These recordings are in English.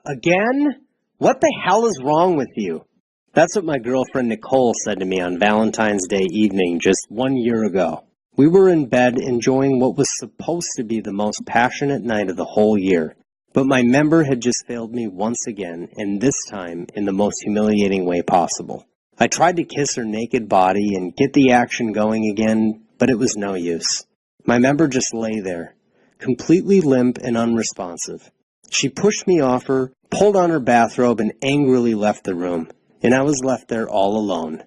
Again? What the hell is wrong with you? That's what my girlfriend Nicole said to me on Valentine's Day evening just 1 year ago. We were in bed enjoying what was supposed to be the most passionate night of the whole year. But my member had just failed me once again, and this time in the most humiliating way possible. I tried to kiss her naked body and get the action going again, but it was no use. My member just lay there, completely limp and unresponsive. She pushed me off her, pulled on her bathrobe, and angrily left the room, and I was left there all alone,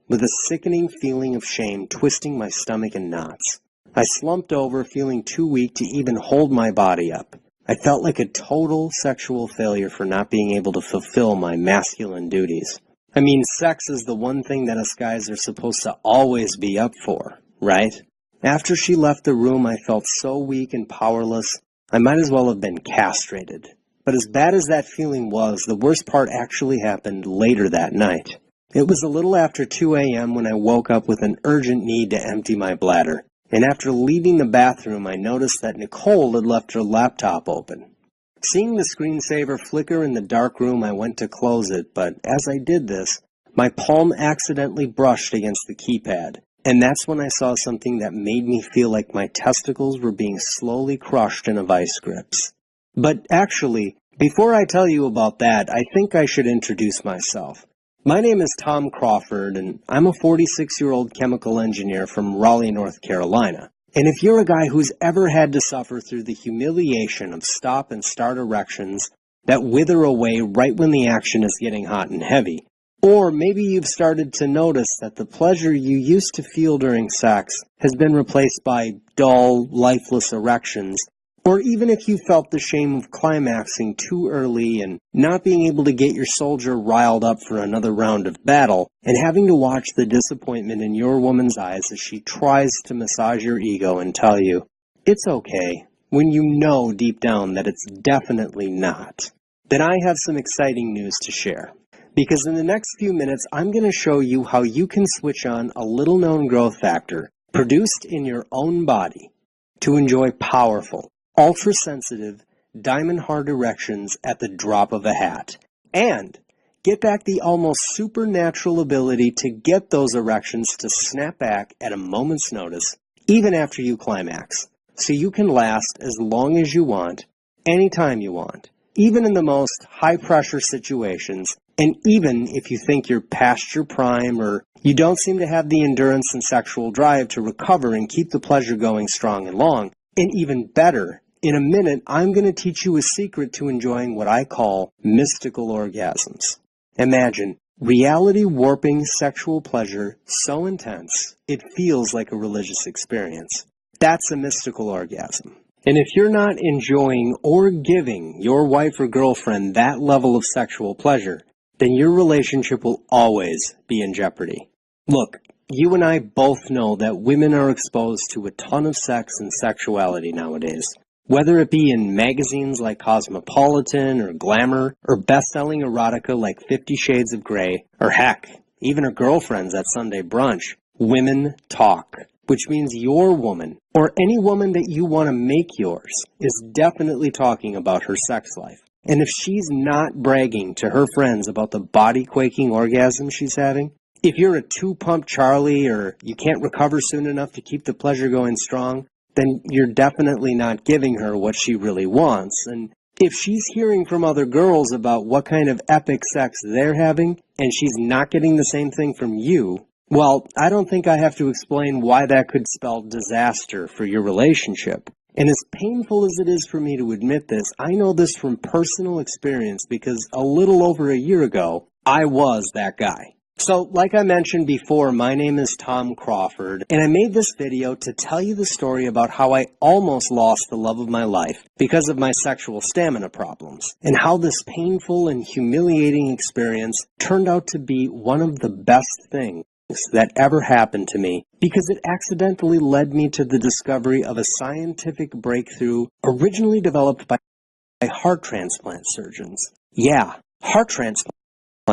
with a sickening feeling of shame twisting my stomach in knots. I slumped over, feeling too weak to even hold my body up. I felt like a total sexual failure for not being able to fulfill my masculine duties. I mean, sex is the one thing that us guys are supposed to always be up for, right? After she left the room, I felt so weak and powerless, I might as well have been castrated. But as bad as that feeling was, the worst part actually happened later that night. It was a little after 2 a.m. when I woke up with an urgent need to empty my bladder. And after leaving the bathroom, I noticed that Nicole had left her laptop open. Seeing the screensaver flicker in the dark room, I went to close it, but as I did this, my palm accidentally brushed against the keypad. And that's when I saw something that made me feel like my testicles were being slowly crushed in a vice grips. But actually, before I tell you about that, I think I should introduce myself. My name is Tom Crawford, and I'm a 46-year-old chemical engineer from Raleigh, North Carolina. And if you're a guy who's ever had to suffer through the humiliation of stop and start erections that wither away right when the action is getting hot and heavy, or maybe you've started to notice that the pleasure you used to feel during sex has been replaced by dull, lifeless erections, or even if you felt the shame of climaxing too early and not being able to get your soldier riled up for another round of battle, and having to watch the disappointment in your woman's eyes as she tries to massage your ego and tell you, it's okay, when you know deep down that it's definitely not, then I have some exciting news to share. Because in the next few minutes, I'm going to show you how you can switch on a little-known growth factor produced in your own body to enjoy powerful, ultra-sensitive, diamond-hard erections at the drop of a hat, and get back the almost supernatural ability to get those erections to snap back at a moment's notice, even after you climax, so you can last as long as you want, anytime you want, even in the most high-pressure situations, and even if you think you're past your prime or you don't seem to have the endurance and sexual drive to recover and keep the pleasure going strong and long. And even better, in a minute, I'm going to teach you a secret to enjoying what I call mystical orgasms. Imagine reality warping sexual pleasure so intense it feels like a religious experience. That's a mystical orgasm. And if you're not enjoying or giving your wife or girlfriend that level of sexual pleasure, then your relationship will always be in jeopardy. Look, you and I both know that women are exposed to a ton of sex and sexuality nowadays. Whether it be in magazines like Cosmopolitan or Glamour, or best-selling erotica like 50 Shades of Grey, or heck, even her girlfriends at Sunday brunch, women talk. Which means your woman, or any woman that you want to make yours, is definitely talking about her sex life. And if she's not bragging to her friends about the body-quaking orgasm she's having, if you're a two-pump Charlie or you can't recover soon enough to keep the pleasure going strong, then you're definitely not giving her what she really wants. And if she's hearing from other girls about what kind of epic sex they're having, and she's not getting the same thing from you, well, I don't think I have to explain why that could spell disaster for your relationship. And as painful as it is for me to admit this, I know this from personal experience because a little over a year ago, I was that guy. So, like I mentioned before, my name is Tom Crawford, and I made this video to tell you the story about how I almost lost the love of my life because of my sexual stamina problems, and how this painful and humiliating experience turned out to be one of the best things that ever happened to me because it accidentally led me to the discovery of a scientific breakthrough originally developed by heart transplant surgeons. Yeah, heart transplant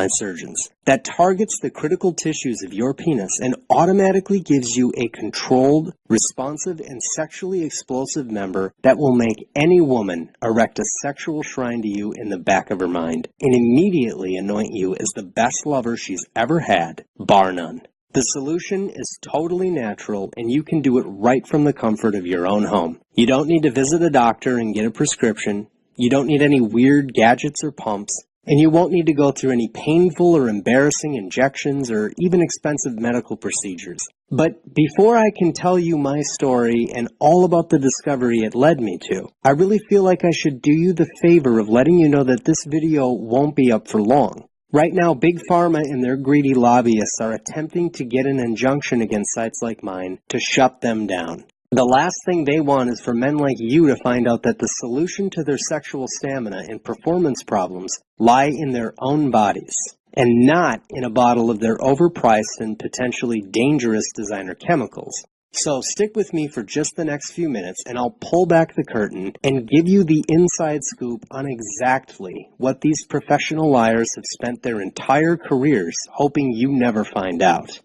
surgeons that targets the critical tissues of your penis and automatically gives you a controlled, responsive, and sexually explosive member that will make any woman erect a sexual shrine to you in the back of her mind and immediately anoint you as the best lover she's ever had, bar none. The solution is totally natural, and you can do it right from the comfort of your own home. You don't need to visit a doctor and get a prescription. You don't need any weird gadgets or pumps. And you won't need to go through any painful or embarrassing injections or even expensive medical procedures. But before I can tell you my story and all about the discovery it led me to, I really feel like I should do you the favor of letting you know that this video won't be up for long. Right now, Big Pharma and their greedy lobbyists are attempting to get an injunction against sites like mine to shut them down. The last thing they want is for men like you to find out that the solution to their sexual stamina and performance problems lie in their own bodies, and not in a bottle of their overpriced and potentially dangerous designer chemicals. So stick with me for just the next few minutes and I'll pull back the curtain and give you the inside scoop on exactly what these professional liars have spent their entire careers hoping you never find out.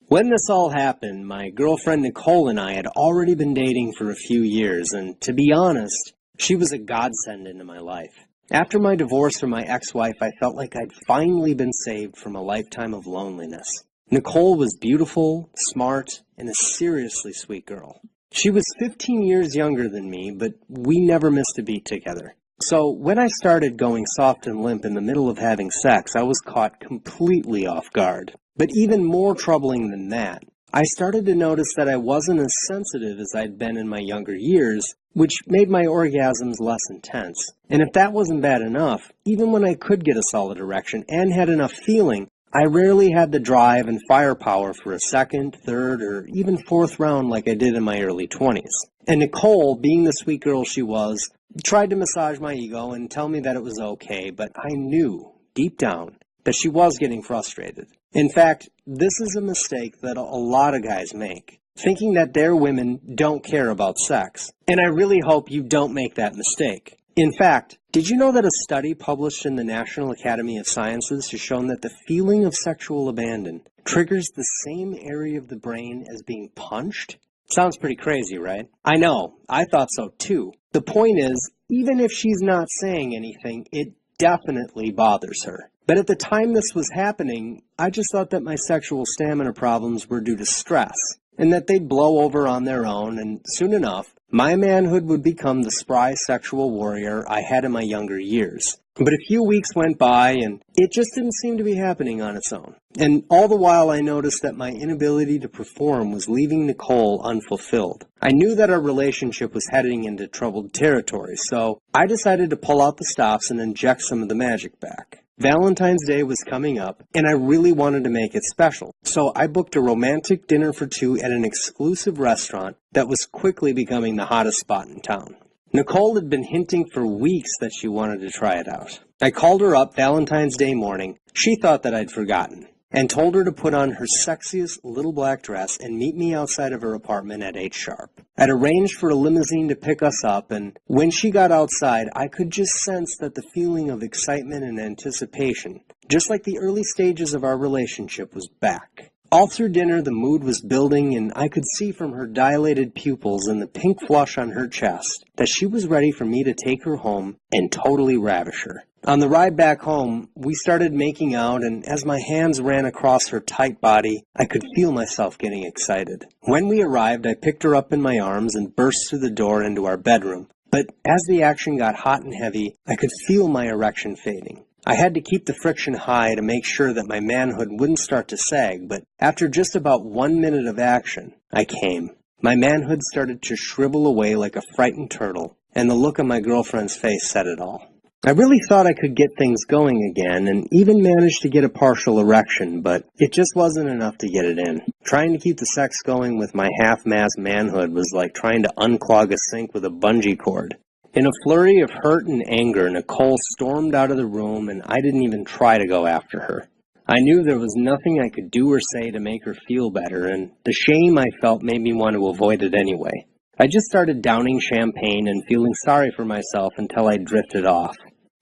When this all happened, my girlfriend Nicole and I had already been dating for a few years, and to be honest, she was a godsend into my life. After my divorce from my ex-wife, I felt like I'd finally been saved from a lifetime of loneliness. Nicole was beautiful, smart, and a seriously sweet girl. She was 15 years younger than me, but we never missed a beat together. So when I started going soft and limp in the middle of having sex, I was caught completely off guard. But even more troubling than that, I started to notice that I wasn't as sensitive as I'd been in my younger years, which made my orgasms less intense. And if that wasn't bad enough, even when I could get a solid erection and had enough feeling, I rarely had the drive and firepower for a second, third, or even fourth round like I did in my early 20s. And Nicole, being the sweet girl she was, tried to massage my ego and tell me that it was okay, but I knew, deep down, that she was getting frustrated. In fact, this is a mistake that a lot of guys make, thinking that their women don't care about sex. And I really hope you don't make that mistake. In fact, did you know that a study published in the National Academy of Sciences has shown that the feeling of sexual abandon triggers the same area of the brain as being punched? Sounds pretty crazy, right? I know, I thought so too. The point is, even if she's not saying anything, it definitely bothers her. But at the time this was happening, I just thought that my sexual stamina problems were due to stress, and that they'd blow over on their own, and soon enough, my manhood would become the spry sexual warrior I had in my younger years. But a few weeks went by, and it just didn't seem to be happening on its own. And all the while I noticed that my inability to perform was leaving Nicole unfulfilled. I knew that our relationship was heading into troubled territory, so I decided to pull out the stops and inject some of the magic back. Valentine's Day was coming up, and I really wanted to make it special. So I booked a romantic dinner for two at an exclusive restaurant that was quickly becoming the hottest spot in town. Nicole had been hinting for weeks that she wanted to try it out. I called her up Valentine's Day morning. She thought that I'd forgotten, and told her to put on her sexiest little black dress and meet me outside of her apartment at 8 sharp. I'd arranged for a limousine to pick us up, and when she got outside, I could just sense that the feeling of excitement and anticipation, just like the early stages of our relationship, was back. All through dinner, the mood was building, and I could see from her dilated pupils and the pink flush on her chest that she was ready for me to take her home and totally ravish her. On the ride back home, we started making out, and as my hands ran across her tight body, I could feel myself getting excited. When we arrived, I picked her up in my arms and burst through the door into our bedroom. But as the action got hot and heavy, I could feel my erection fading. I had to keep the friction high to make sure that my manhood wouldn't start to sag, but after just about 1 minute of action, I came. My manhood started to shrivel away like a frightened turtle, and the look on my girlfriend's face said it all. I really thought I could get things going again, and even managed to get a partial erection, but it just wasn't enough to get it in. Trying to keep the sex going with my half-mast manhood was like trying to unclog a sink with a bungee cord. In a flurry of hurt and anger, Nicole stormed out of the room, and I didn't even try to go after her. I knew there was nothing I could do or say to make her feel better, and the shame I felt made me want to avoid it anyway. I just started downing champagne and feeling sorry for myself until I drifted off.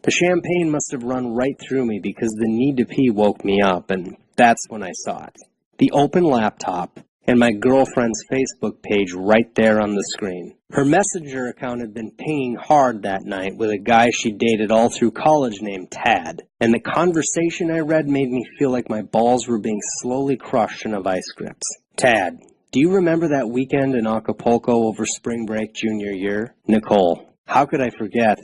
The champagne must have run right through me because the need to pee woke me up, and that's when I saw it. The open laptop and my girlfriend's Facebook page right there on the screen. Her Messenger account had been pinging hard that night with a guy she dated all through college named Tad, and the conversation I read made me feel like my balls were being slowly crushed in a vice grips. Tad, do you remember that weekend in Acapulco over spring break junior year? Nicole, how could I forget?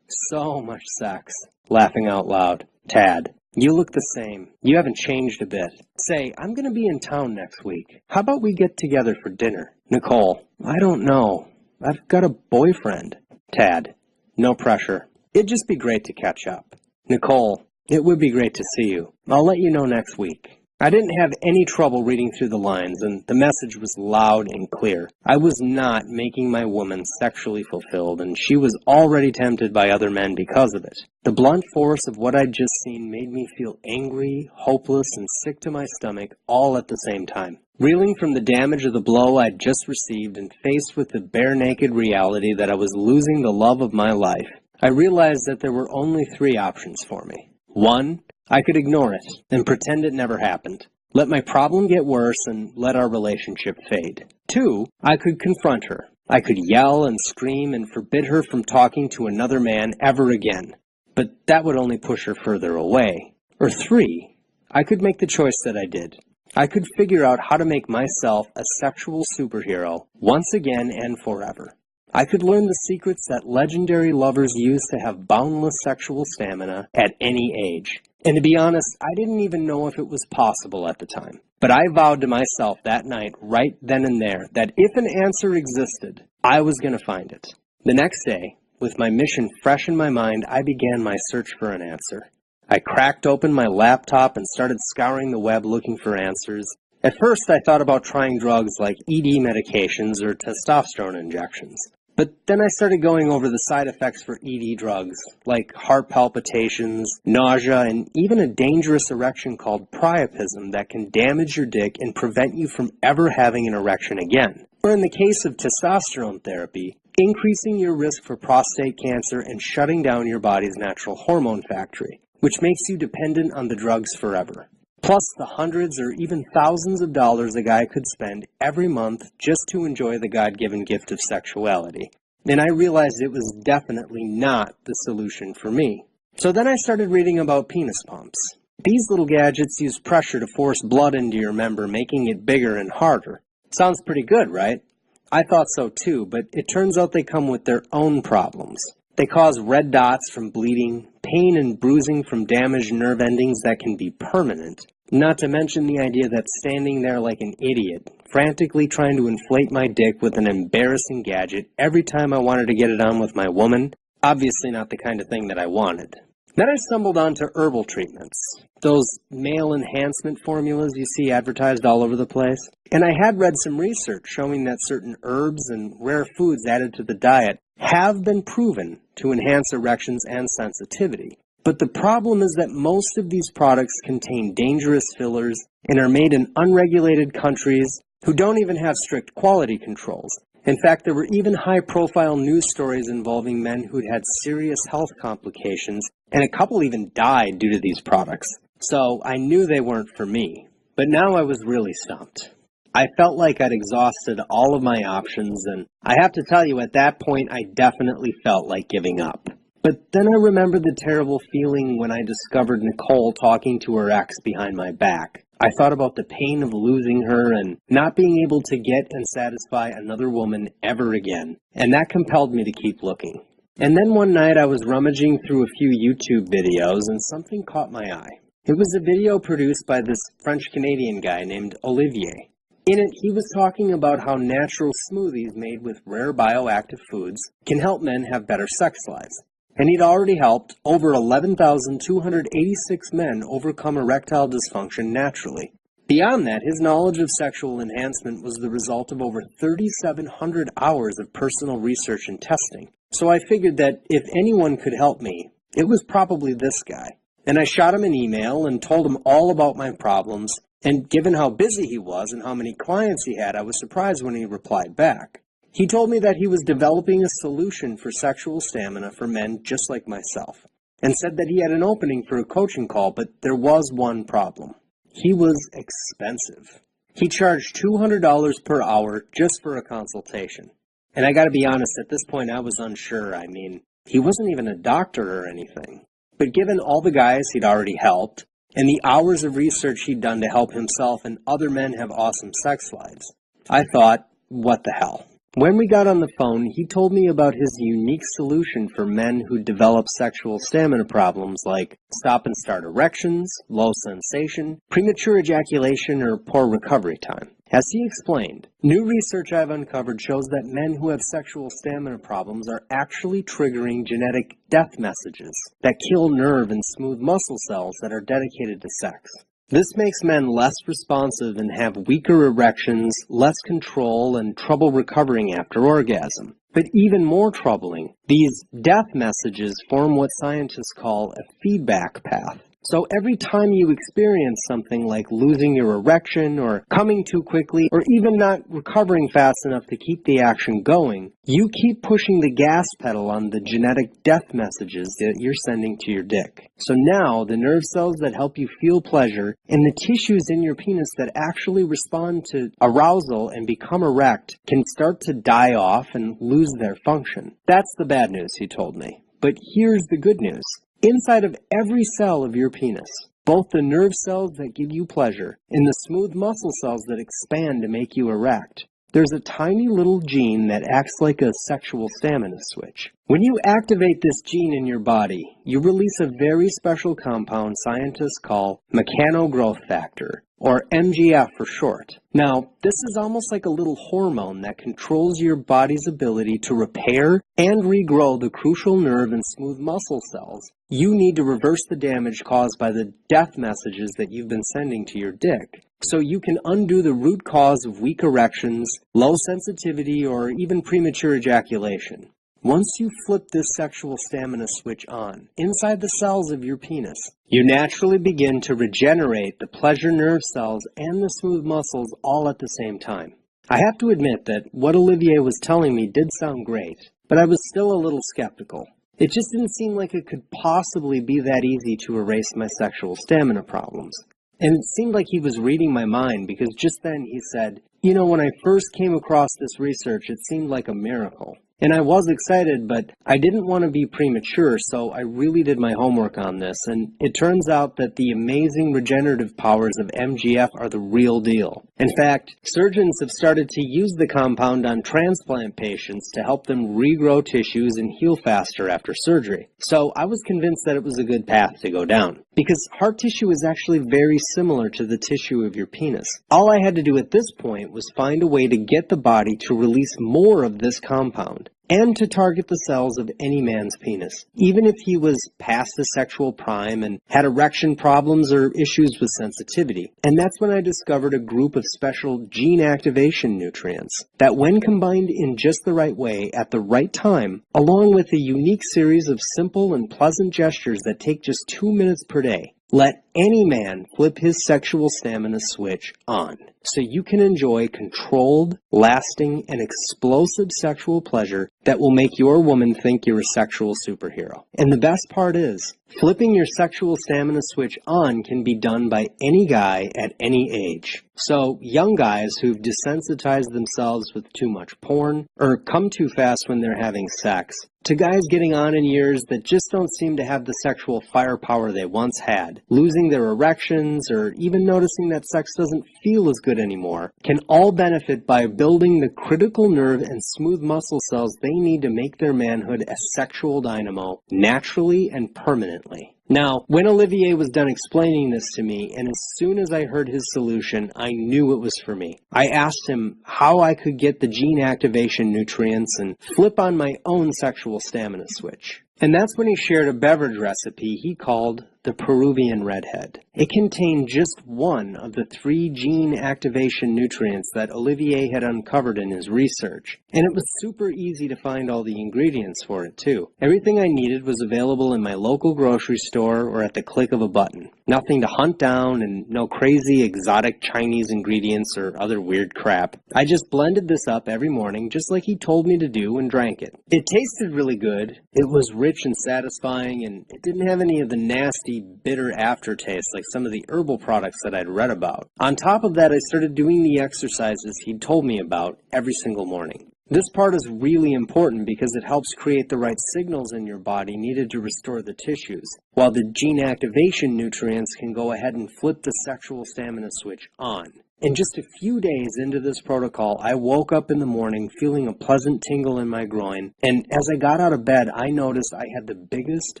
So much sex. Laughing out loud. Tad, you look the same. You haven't changed a bit. Say, I'm going to be in town next week. How about we get together for dinner? Nicole, I don't know. I've got a boyfriend. Tad, no pressure. It'd just be great to catch up. Nicole, it would be great to see you. I'll let you know next week. I didn't have any trouble reading through the lines, and the message was loud and clear. I was not making my woman sexually fulfilled, and she was already tempted by other men because of it. The blunt force of what I'd just seen made me feel angry, hopeless, and sick to my stomach all at the same time. Reeling from the damage of the blow I'd just received and faced with the bare-naked reality that I was losing the love of my life, I realized that there were only 3 options for me. 1, I could ignore it and pretend it never happened. Let my problem get worse and let our relationship fade. 2, I could confront her. I could yell and scream and forbid her from talking to another man ever again. But that would only push her further away. Or 3, I could make the choice that I did. I could figure out how to make myself a sexual superhero once again and forever. I could learn the secrets that legendary lovers use to have boundless sexual stamina at any age. And to be honest, I didn't even know if it was possible at the time. But I vowed to myself that night, right then and there, that if an answer existed, I was going to find it. The next day, with my mission fresh in my mind, I began my search for an answer. I cracked open my laptop and started scouring the web looking for answers. At first, I thought about trying drugs like ED medications or testosterone injections. But then I started going over the side effects for ED drugs, like heart palpitations, nausea, and even a dangerous erection called priapism that can damage your dick and prevent you from ever having an erection again. Or in the case of testosterone therapy, increasing your risk for prostate cancer and shutting down your body's natural hormone factory, which makes you dependent on the drugs forever. Plus the hundreds or even thousands of dollars a guy could spend every month just to enjoy the God-given gift of sexuality. And I realized it was definitely not the solution for me. So then I started reading about penis pumps. These little gadgets use pressure to force blood into your member, making it bigger and harder. Sounds pretty good, right? I thought so too, but it turns out they come with their own problems. They cause red dots from bleeding, pain and bruising from damaged nerve endings that can be permanent. Not to mention the idea that standing there like an idiot, frantically trying to inflate my dick with an embarrassing gadget every time I wanted to get it on with my woman, obviously not the kind of thing that I wanted. Then I stumbled onto herbal treatments, those male enhancement formulas you see advertised all over the place. And I had read some research showing that certain herbs and rare foods added to the diet have been proven to enhance erections and sensitivity. But the problem is that most of these products contain dangerous fillers and are made in unregulated countries who don't even have strict quality controls. In fact, there were even high-profile news stories involving men who'd had serious health complications, and a couple even died due to these products. So I knew they weren't for me. But now I was really stumped. I felt like I'd exhausted all of my options, and I have to tell you, at that point, I definitely felt like giving up. But then I remembered the terrible feeling when I discovered Nicole talking to her ex behind my back. I thought about the pain of losing her and not being able to get and satisfy another woman ever again, and that compelled me to keep looking. And then one night I was rummaging through a few YouTube videos and something caught my eye. It was a video produced by this French-Canadian guy named Olivier. In it, he was talking about how natural smoothies made with rare bioactive foods can help men have better sex lives. And he'd already helped over 11,286 men overcome erectile dysfunction naturally. Beyond that, his knowledge of sexual enhancement was the result of over 3,700 hours of personal research and testing. So I figured that if anyone could help me, it was probably this guy. And I shot him an email and told him all about my problems, and given how busy he was and how many clients he had, I was surprised when he replied back. He told me that he was developing a solution for sexual stamina for men just like myself. and said that he had an opening for a coaching call, but there was one problem. He was expensive. He charged $200 per hour just for a consultation. And I gotta be honest, at this point I was unsure. I mean, he wasn't even a doctor or anything. But given all the guys he'd already helped, and the hours of research he'd done to help himself and other men have awesome sex lives, I thought, what the hell? When we got on the phone, he told me about his unique solution for men who develop sexual stamina problems like stop and start erections, low sensation, premature ejaculation, or poor recovery time. As he explained, new research I've uncovered shows that men who have sexual stamina problems are actually triggering genetic death messages that kill nerve and smooth muscle cells that are dedicated to sex. This makes men less responsive and have weaker erections, less control, and trouble recovering after orgasm. But even more troubling, these death messages form what scientists call a feedback path. So every time you experience something like losing your erection or coming too quickly or even not recovering fast enough to keep the action going, you keep pushing the gas pedal on the genetic death messages that you're sending to your dick. So now the nerve cells that help you feel pleasure and the tissues in your penis that actually respond to arousal and become erect can start to die off and lose their function. That's the bad news, he told me. But here's the good news. Inside of every cell of your penis, both the nerve cells that give you pleasure and the smooth muscle cells that expand to make you erect, there's a tiny little gene that acts like a sexual stamina switch. When you activate this gene in your body, you release a very special compound scientists call mechanogrowth factor, or MGF for short. Now, this is almost like a little hormone that controls your body's ability to repair and regrow the crucial nerve and smooth muscle cells you need to reverse the damage caused by the death messages that you've been sending to your dick, so you can undo the root cause of weak erections, low sensitivity, or even premature ejaculation. Once you flip this sexual stamina switch on, inside the cells of your penis, you naturally begin to regenerate the pleasure nerve cells and the smooth muscles all at the same time. I have to admit that what Olivier was telling me did sound great, but I was still a little skeptical. It just didn't seem like it could possibly be that easy to erase my sexual stamina problems. And it seemed like he was reading my mind because just then he said, "You know, when I first came across this research, it seemed like a miracle. And I was excited, but I didn't want to be premature, so I really did my homework on this, and it turns out that the amazing regenerative powers of MGF are the real deal. In fact, surgeons have started to use the compound on transplant patients to help them regrow tissues and heal faster after surgery. So I was convinced that it was a good path to go down, because heart tissue is actually very similar to the tissue of your penis. All I had to do at this point was find a way to get the body to release more of this compound, and to target the cells of any man's penis, even if he was past the sexual prime and had erection problems or issues with sensitivity. And that's when I discovered a group of special gene activation nutrients that, when combined in just the right way at the right time, along with a unique series of simple and pleasant gestures that take just 2 minutes per day, let any man flip his sexual stamina switch on, so you can enjoy controlled, lasting, and explosive sexual pleasure that will make your woman think you're a sexual superhero. And the best part is, flipping your sexual stamina switch on can be done by any guy at any age. So, young guys who've desensitized themselves with too much porn, or come too fast when they're having sex, to guys getting on in years that just don't seem to have the sexual firepower they once had, losing their erections, or even noticing that sex doesn't feel as good anymore, can all benefit by building the critical nerve and smooth muscle cells they need to make their manhood a sexual dynamo naturally and permanently. Now, when Olivier was done explaining this to me, and as soon as I heard his solution, I knew it was for me. I asked him how I could get the gene activation nutrients and flip on my own sexual stamina switch. And that's when he shared a beverage recipe he called the Peruvian redhead. It contained just one of the 3 gene activation nutrients that Olivier had uncovered in his research. And it was super easy to find all the ingredients for it too. Everything I needed was available in my local grocery store or at the click of a button. Nothing to hunt down and no crazy exotic Chinese ingredients or other weird crap. I just blended this up every morning just like he told me to do and drank it. It tasted really good. It was rich and satisfying, and it didn't have any of the nasty, bitter aftertaste like some of the herbal products that I'd read about. On top of that, I started doing the exercises he'd told me about every single morning. This part is really important because it helps create the right signals in your body needed to restore the tissues, while the gene activation nutrients can go ahead and flip the sexual stamina switch on. And just a few days into this protocol, I woke up in the morning feeling a pleasant tingle in my groin, and as I got out of bed, I noticed I had the biggest,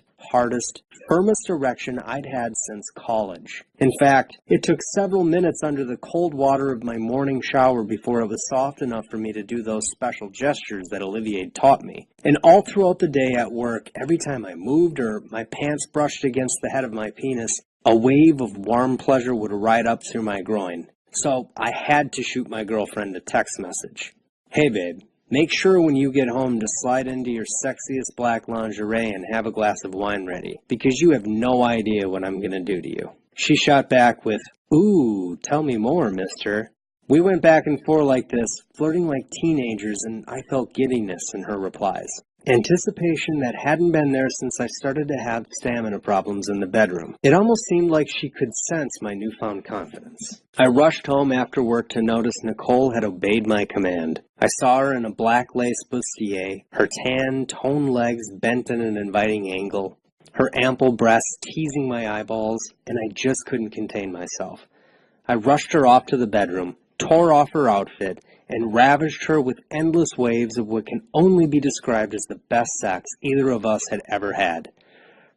hardest, firmest erection I'd had since college. In fact, it took several minutes under the cold water of my morning shower before it was soft enough for me to do those special gestures that Olivier taught me. And all throughout the day at work, every time I moved or my pants brushed against the head of my penis, a wave of warm pleasure would ride up through my groin. So I had to shoot my girlfriend a text message. Hey babe, make sure when you get home to slide into your sexiest black lingerie and have a glass of wine ready, because you have no idea what I'm gonna do to you. She shot back with, ooh, tell me more, mister. We went back and forth like this, flirting like teenagers, and I felt giddiness in her replies. Anticipation that hadn't been there since I started to have stamina problems in the bedroom. It almost seemed like she could sense my newfound confidence. I rushed home after work to notice Nicole had obeyed my command. I saw her in a black lace bustier, her tan, toned legs bent in an inviting angle, her ample breasts teasing my eyeballs, and I just couldn't contain myself. I rushed her off to the bedroom, tore off her outfit, and ravished her with endless waves of what can only be described as the best sex either of us had ever had.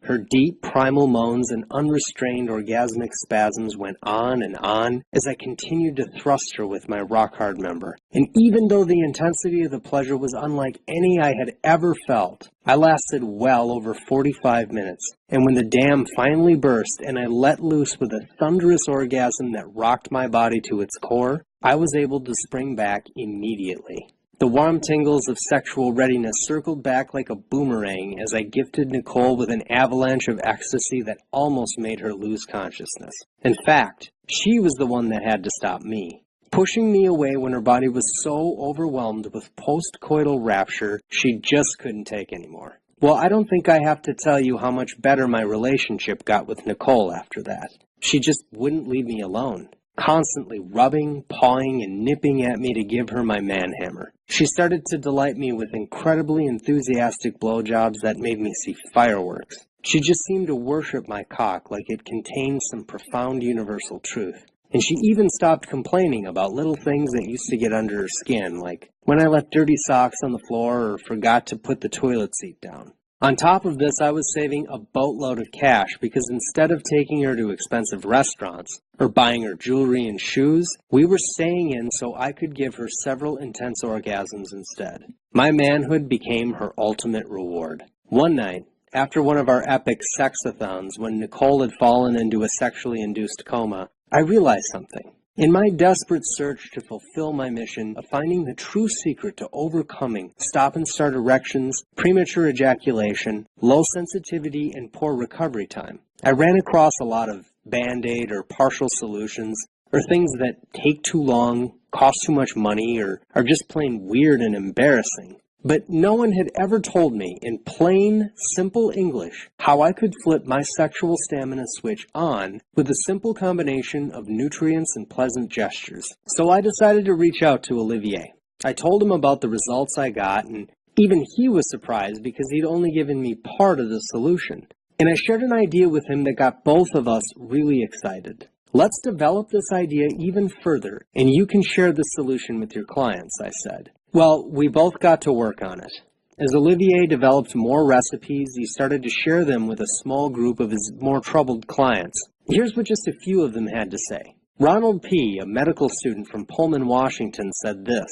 Her deep, primal moans and unrestrained orgasmic spasms went on and on as I continued to thrust her with my rock-hard member. And even though the intensity of the pleasure was unlike any I had ever felt, I lasted well over 45 minutes. And when the dam finally burst and I let loose with a thunderous orgasm that rocked my body to its core, I was able to spring back immediately. The warm tingles of sexual readiness circled back like a boomerang as I gifted Nicole with an avalanche of ecstasy that almost made her lose consciousness. In fact, she was the one that had to stop me, pushing me away when her body was so overwhelmed with post-coital rapture she just couldn't take anymore. Well, I don't think I have to tell you how much better my relationship got with Nicole after that. She just wouldn't leave me alone, constantly rubbing, pawing, and nipping at me to give her my manhammer. She started to delight me with incredibly enthusiastic blowjobs that made me see fireworks. She just seemed to worship my cock like it contained some profound universal truth. And she even stopped complaining about little things that used to get under her skin, like when I left dirty socks on the floor or forgot to put the toilet seat down. On top of this, I was saving a boatload of cash because instead of taking her to expensive restaurants or buying her jewelry and shoes, we were staying in so I could give her several intense orgasms instead. My manhood became her ultimate reward. One night, after one of our epic sexathons, when Nicole had fallen into a sexually induced coma, I realized something. In my desperate search to fulfill my mission of finding the true secret to overcoming stop-and-start erections, premature ejaculation, low sensitivity, and poor recovery time, I ran across a lot of Band-Aid or partial solutions, or things that take too long, cost too much money, or are just plain weird and embarrassing. But no one had ever told me, in plain, simple English, how I could flip my sexual stamina switch on with a simple combination of nutrients and pleasant gestures. So I decided to reach out to Olivier. I told him about the results I got, and even he was surprised because he'd only given me part of the solution. And I shared an idea with him that got both of us really excited. Let's develop this idea even further, and you can share the solution with your clients, I said. Well, we both got to work on it. As Olivier developed more recipes, he started to share them with a small group of his more troubled clients. Here's what just a few of them had to say. Ronald P., a medical student from Pullman, Washington, said this: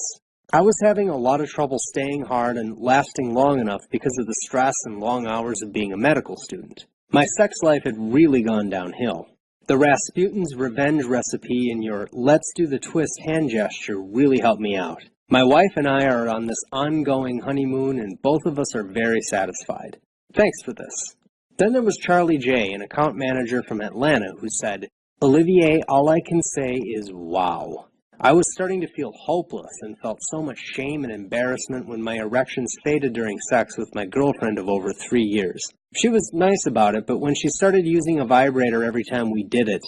I was having a lot of trouble staying hard and lasting long enough because of the stress and long hours of being a medical student. My sex life had really gone downhill. The Rasputin's revenge recipe and your let's do the twist hand gesture really helped me out. My wife and I are on this ongoing honeymoon and both of us are very satisfied. Thanks for this. Then there was Charlie J., an account manager from Atlanta, who said, Olivier, all I can say is wow. I was starting to feel hopeless and felt so much shame and embarrassment when my erections faded during sex with my girlfriend of over 3 years. She was nice about it, but when she started using a vibrator every time we did it,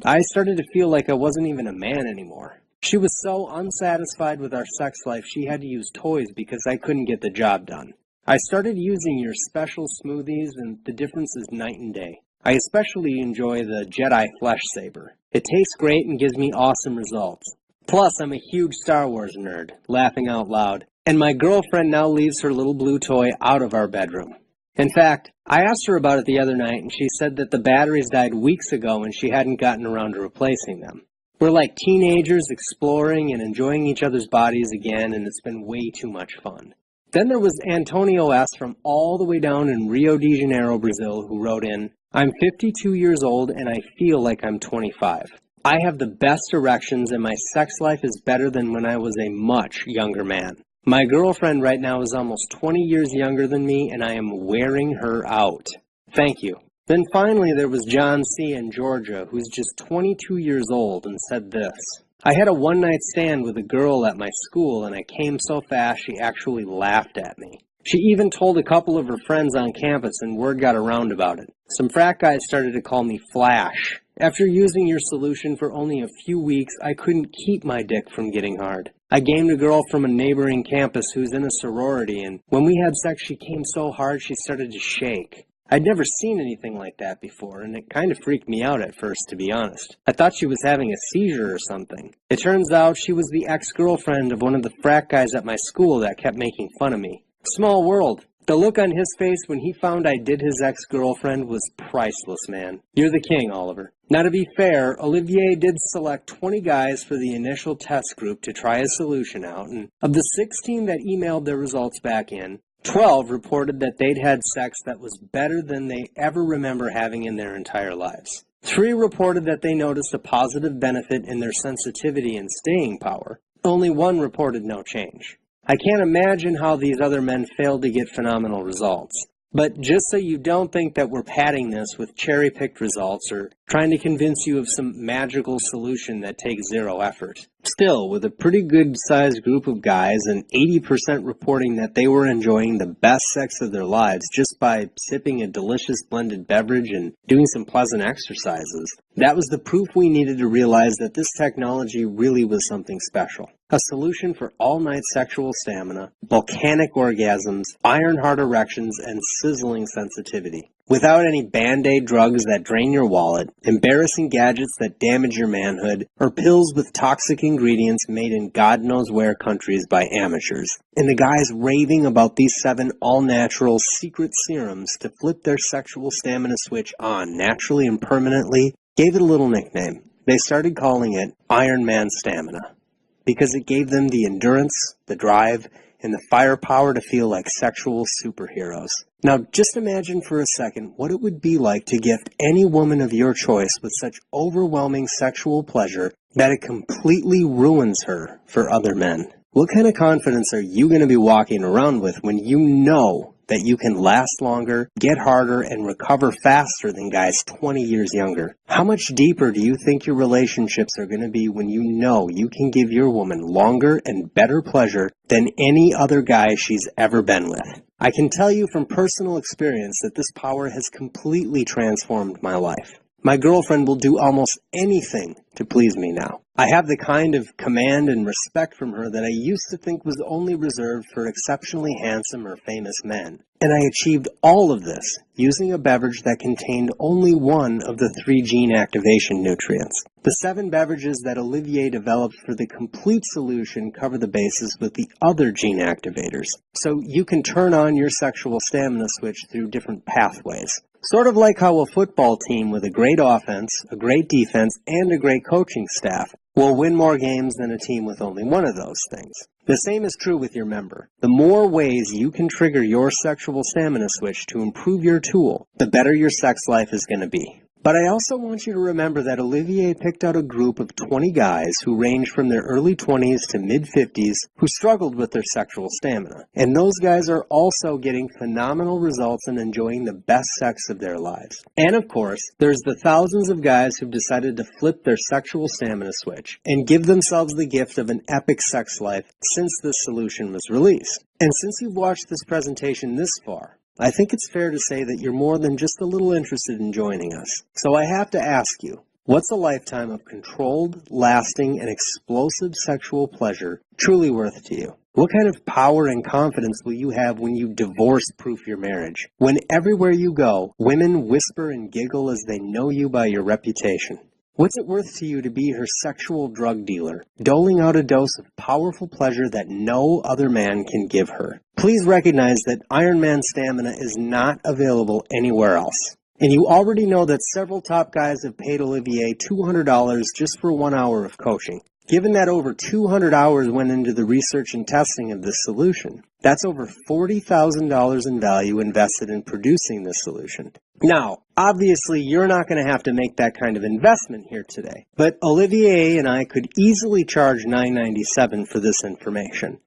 I started to feel like I wasn't even a man anymore. She was so unsatisfied with our sex life she had to use toys because I couldn't get the job done. I started using your special smoothies and the difference is night and day. I especially enjoy the Jedi Flesh Saber. It tastes great and gives me awesome results. Plus, I'm a huge Star Wars nerd, laughing out loud, and my girlfriend now leaves her little blue toy out of our bedroom. In fact, I asked her about it the other night, and she said that the batteries died weeks ago and she hadn't gotten around to replacing them. We're like teenagers exploring and enjoying each other's bodies again, and it's been way too much fun. Then there was Antonio S. from all the way down in Rio de Janeiro, Brazil, who wrote in, I'm 52 years old and I feel like I'm 25. I have the best erections and my sex life is better than when I was a much younger man. My girlfriend right now is almost 20 years younger than me and I am wearing her out. Thank you. Then finally there was John C. in Georgia, who's just 22 years old and said this. I had a one-night stand with a girl at my school and I came so fast she actually laughed at me. She even told a couple of her friends on campus and word got around about it. Some frat guys started to call me Flash. After using your solution for only a few weeks, I couldn't keep my dick from getting hard. I gamed a girl from a neighboring campus who's in a sorority, and when we had sex she came so hard she started to shake. I'd never seen anything like that before, and it kind of freaked me out at first, to be honest. I thought she was having a seizure or something. It turns out she was the ex-girlfriend of one of the frat guys at my school that kept making fun of me. Small world. The look on his face when he found I did his ex-girlfriend was priceless, man. You're the king, Oliver. Now to be fair, Olivier did select 20 guys for the initial test group to try his solution out, and of the 16 that emailed their results back in, 12 reported that they'd had sex that was better than they ever remember having in their entire lives. 3 reported that they noticed a positive benefit in their sensitivity and staying power. Only 1 reported no change. I can't imagine how these other men failed to get phenomenal results. But just so you don't think that we're padding this with cherry-picked results or trying to convince you of some magical solution that takes 0 effort. Still, with a pretty good-sized group of guys and 80% reporting that they were enjoying the best sex of their lives just by sipping a delicious blended beverage and doing some pleasant exercises, that was the proof we needed to realize that this technology really was something special. A solution for all-night sexual stamina, volcanic orgasms, iron-hard erections, and sizzling sensitivity. Without any Band-Aid drugs that drain your wallet, embarrassing gadgets that damage your manhood, or pills with toxic ingredients made in God knows where countries by amateurs. And the guys raving about these 7 all-natural secret serums to flip their sexual stamina switch on naturally and permanently gave it a little nickname. They started calling it Iron Man Stamina, because it gave them the endurance, the drive, and the firepower to feel like sexual superheroes. Now, just imagine for a second what it would be like to gift any woman of your choice with such overwhelming sexual pleasure that it completely ruins her for other men. What kind of confidence are you going to be walking around with when you know that you can last longer, get harder, and recover faster than guys 20 years younger? How much deeper do you think your relationships are going to be when you know you can give your woman longer and better pleasure than any other guy she's ever been with? I can tell you from personal experience that this power has completely transformed my life. My girlfriend will do almost anything to please me now. I have the kind of command and respect from her that I used to think was only reserved for exceptionally handsome or famous men. And I achieved all of this using a beverage that contained only one of the 3 gene activation nutrients. The 7 beverages that Olivier developed for the complete solution cover the bases with the other gene activators, so you can turn on your sexual stamina switch through different pathways. Sort of like how a football team with a great offense, a great defense, and a great coaching staff will win more games than a team with only one of those things. The same is true with your member. The more ways you can trigger your sexual stamina switch to improve your tool, the better your sex life is going to be. But I also want you to remember that Olivier picked out a group of 20 guys who range from their early 20s to mid-50s who struggled with their sexual stamina. And those guys are also getting phenomenal results and enjoying the best sex of their lives. And of course, there's the thousands of guys who've decided to flip their sexual stamina switch and give themselves the gift of an epic sex life since this solution was released. And since you've watched this presentation this far, I think it's fair to say that you're more than just a little interested in joining us. So I have to ask you, what's a lifetime of controlled, lasting, and explosive sexual pleasure truly worth to you? What kind of power and confidence will you have when you divorce-proof your marriage? When everywhere you go, women whisper and giggle as they know you by your reputation? What's it worth to you to be her sexual drug dealer, doling out a dose of powerful pleasure that no other man can give her? Please recognize that Iron Man stamina is not available anywhere else. And you already know that several top guys have paid Olivier $200 just for 1 hour of coaching. Given that over 200 hours went into the research and testing of this solution, that's over $40,000 in value invested in producing this solution. Now, obviously, you're not going to have to make that kind of investment here today, but Olivier and I could easily charge $997 for this information.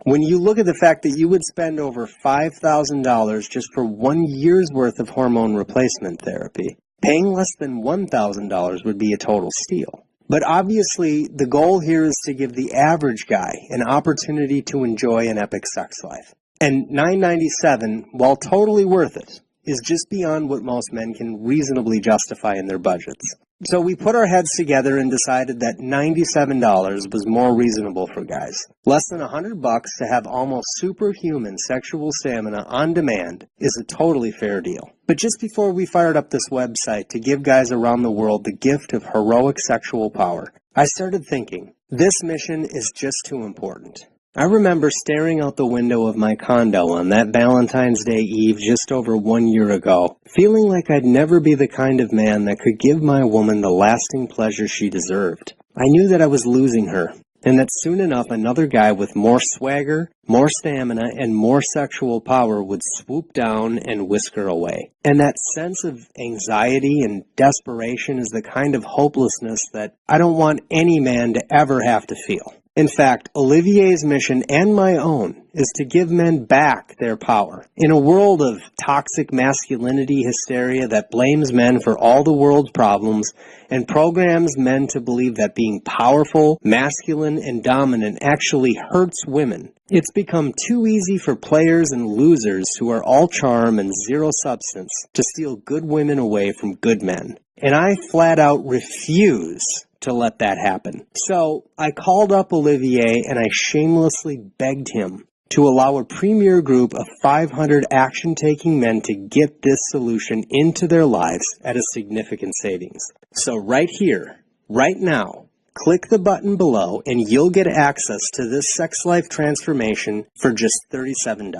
When you look at the fact that you would spend over $5,000 just for 1 year's worth of hormone replacement therapy, paying less than $1,000 would be a total steal. But obviously, the goal here is to give the average guy an opportunity to enjoy an epic sex life. And $997, while totally worth it, is just beyond what most men can reasonably justify in their budgets. So we put our heads together and decided that $97 was more reasonable for guys. Less than $100 to have almost superhuman sexual stamina on demand is a totally fair deal. But just before we fired up this website to give guys around the world the gift of heroic sexual power, I started thinking, this mission is just too important. I remember staring out the window of my condo on that Valentine's Day Eve just over 1 year ago, feeling like I'd never be the kind of man that could give my woman the lasting pleasure she deserved. I knew that I was losing her, and that soon enough another guy with more swagger, more stamina, and more sexual power would swoop down and whisk her away. And that sense of anxiety and desperation is the kind of hopelessness that I don't want any man to ever have to feel. In fact, Olivier's mission and my own is to give men back their power. In a world of toxic masculinity hysteria that blames men for all the world's problems and programs men to believe that being powerful, masculine, and dominant actually hurts women, it's become too easy for players and losers who are all charm and zero substance to steal good women away from good men. And I flat out refuse to let that happen. So I called up Olivier and I shamelessly begged him to allow a premier group of 500 action-taking men to get this solution into their lives at a significant savings. So right here, right now, click the button below and you'll get access to this sex life transformation for just $37.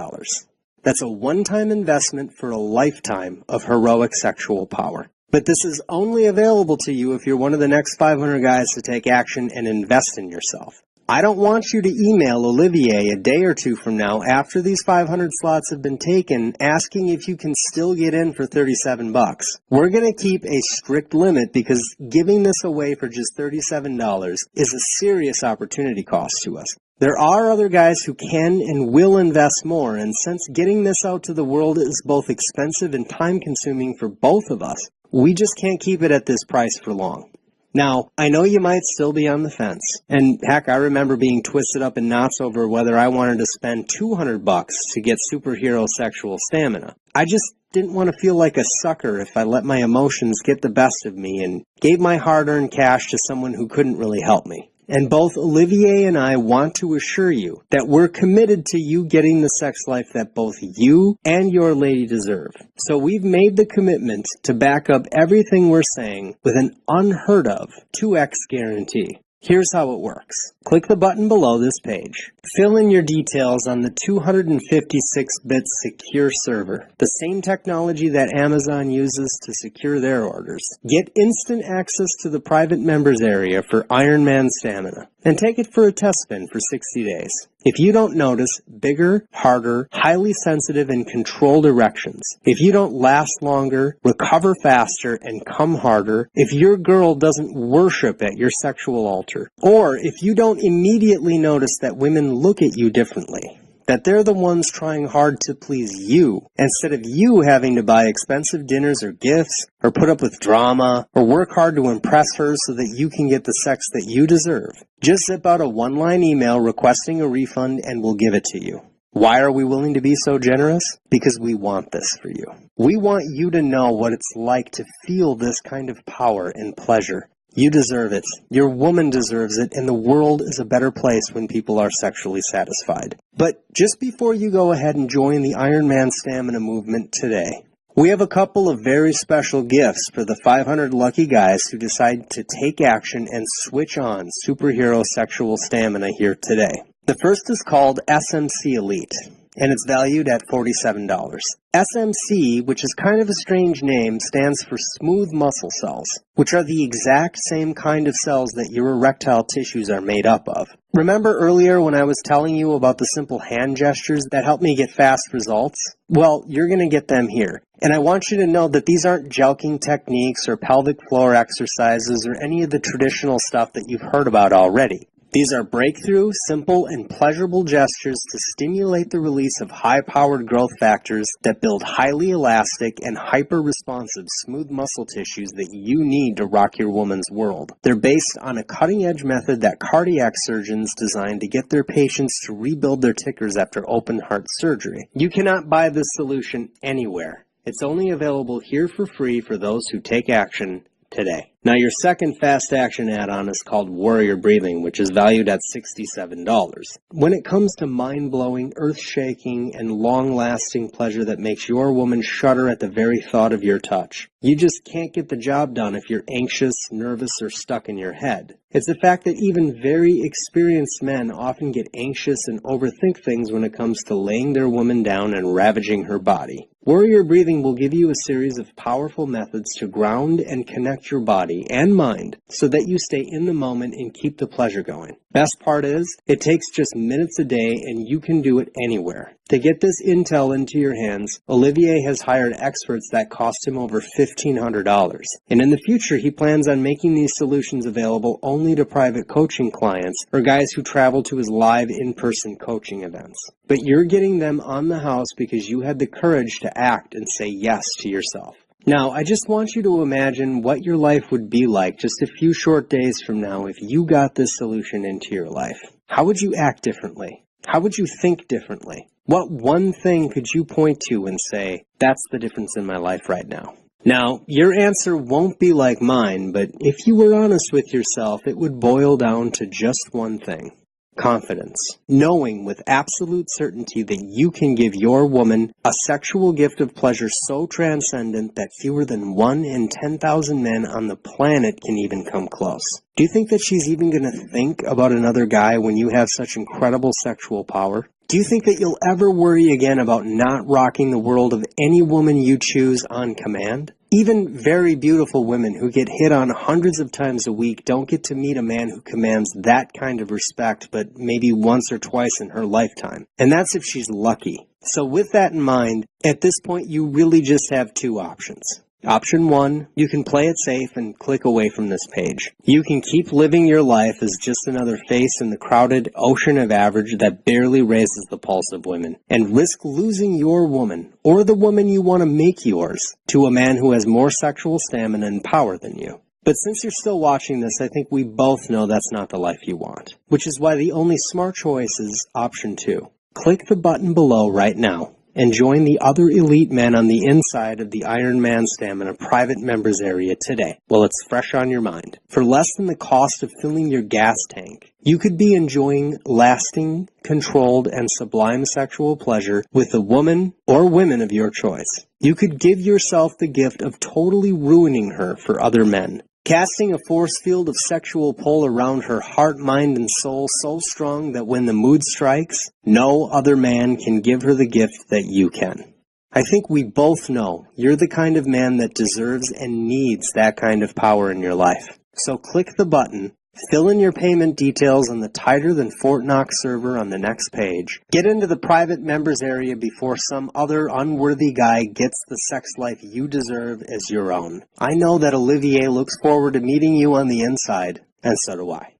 That's a one-time investment for a lifetime of heroic sexual power. But this is only available to you if you're one of the next 500 guys to take action and invest in yourself. I don't want you to email Olivier a day or two from now after these 500 slots have been taken asking if you can still get in for $37. We're going to keep a strict limit because giving this away for just $37 is a serious opportunity cost to us. There are other guys who can and will invest more, and since getting this out to the world is both expensive and time-consuming for both of us, we just can't keep it at this price for long. Now, I know you might still be on the fence, and heck, I remember being twisted up in knots over whether I wanted to spend $200 to get superhero sexual stamina. I just didn't want to feel like a sucker if I let my emotions get the best of me and gave my hard-earned cash to someone who couldn't really help me. And both Olivier and I want to assure you that we're committed to you getting the sex life that both you and your lady deserve. So we've made the commitment to back up everything we're saying with an unheard of 2x guarantee. Here's how it works. Click the button below this page. Fill in your details on the 256-bit secure server, the same technology that Amazon uses to secure their orders. Get instant access to the private members area for Iron Man Stamina, and take it for a test spin for 60 days. If you don't notice bigger, harder, highly sensitive, and controlled erections, if you don't last longer, recover faster, and come harder, if your girl doesn't worship at your sexual altar, or if you don't immediately notice that women look at you differently, that they're the ones trying hard to please you, instead of you having to buy expensive dinners or gifts, or put up with drama, or work hard to impress her so that you can get the sex that you deserve. Just zip out a one-line email requesting a refund and we'll give it to you. Why are we willing to be so generous? Because we want this for you. We want you to know what it's like to feel this kind of power and pleasure. You deserve it. Your woman deserves it, and the world is a better place when people are sexually satisfied. But just before you go ahead and join the Iron Man Stamina movement today, we have a couple of very special gifts for the 500 lucky guys who decide to take action and switch on superhero sexual stamina here today. The first is called SMC Elite, and it's valued at $47. SMC, which is kind of a strange name, stands for smooth muscle cells, which are the exact same kind of cells that your erectile tissues are made up of. Remember earlier when I was telling you about the simple hand gestures that help me get fast results? Well, you're going to get them here. And I want you to know that these aren't jelqing techniques or pelvic floor exercises or any of the traditional stuff that you've heard about already. These are breakthrough, simple, and pleasurable gestures to stimulate the release of high-powered growth factors that build highly elastic and hyper-responsive smooth muscle tissues that you need to rock your woman's world. They're based on a cutting-edge method that cardiac surgeons designed to get their patients to rebuild their tickers after open heart surgery. You cannot buy this solution anywhere. It's only available here for free for those who take action today. Now, your second fast action add-on is called Warrior Breathing, which is valued at $67. When it comes to mind-blowing, earth-shaking, and long-lasting pleasure that makes your woman shudder at the very thought of your touch, you just can't get the job done if you're anxious, nervous, or stuck in your head. It's the fact that even very experienced men often get anxious and overthink things when it comes to laying their woman down and ravaging her body. Warrior Breathing will give you a series of powerful methods to ground and connect your body and mind so that you stay in the moment and keep the pleasure going. Best part is, it takes just minutes a day and you can do it anywhere. To get this intel into your hands, Olivier has hired experts that cost him over $1,500. And in the future, he plans on making these solutions available only to private coaching clients or guys who travel to his live in-person coaching events. But you're getting them on the house because you had the courage to act and say yes to yourself. Now, I just want you to imagine what your life would be like just a few short days from now if you got this solution into your life. How would you act differently? How would you think differently? What one thing could you point to and say, that's the difference in my life right now? Now, your answer won't be like mine, but if you were honest with yourself, it would boil down to just one thing. Confidence. Knowing with absolute certainty that you can give your woman a sexual gift of pleasure so transcendent that fewer than 1 in 10,000 men on the planet can even come close. Do you think that she's even going to think about another guy when you have such incredible sexual power? Do you think that you'll ever worry again about not rocking the world of any woman you choose on command? Even very beautiful women who get hit on hundreds of times a week don't get to meet a man who commands that kind of respect, but maybe once or twice in her lifetime. And that's if she's lucky. So with that in mind, at this point you really just have two options. Option 1, you can play it safe and click away from this page. You can keep living your life as just another face in the crowded ocean of average that barely raises the pulse of women, and risk losing your woman, or the woman you want to make yours, to a man who has more sexual stamina and power than you. But since you're still watching this, I think we both know that's not the life you want, which is why the only smart choice is option 2. Click the button below right now and join the other elite men on the inside of the Iron Man Stamina private members area today while it's fresh on your mind. For less than the cost of filling your gas tank, you could be enjoying lasting, controlled, and sublime sexual pleasure with a woman or women of your choice. You could give yourself the gift of totally ruining her for other men, casting a force field of sexual pull around her heart, mind, and soul so strong that when the mood strikes, no other man can give her the gift that you can. I think we both know you're the kind of man that deserves and needs that kind of power in your life. So click the button, Fill in your payment details on the Tighter Than Fort Knox server on the next page. Get into the private members area before some other unworthy guy gets the sex life you deserve as your own. I know that Olivier looks forward to meeting you on the inside, and so do I.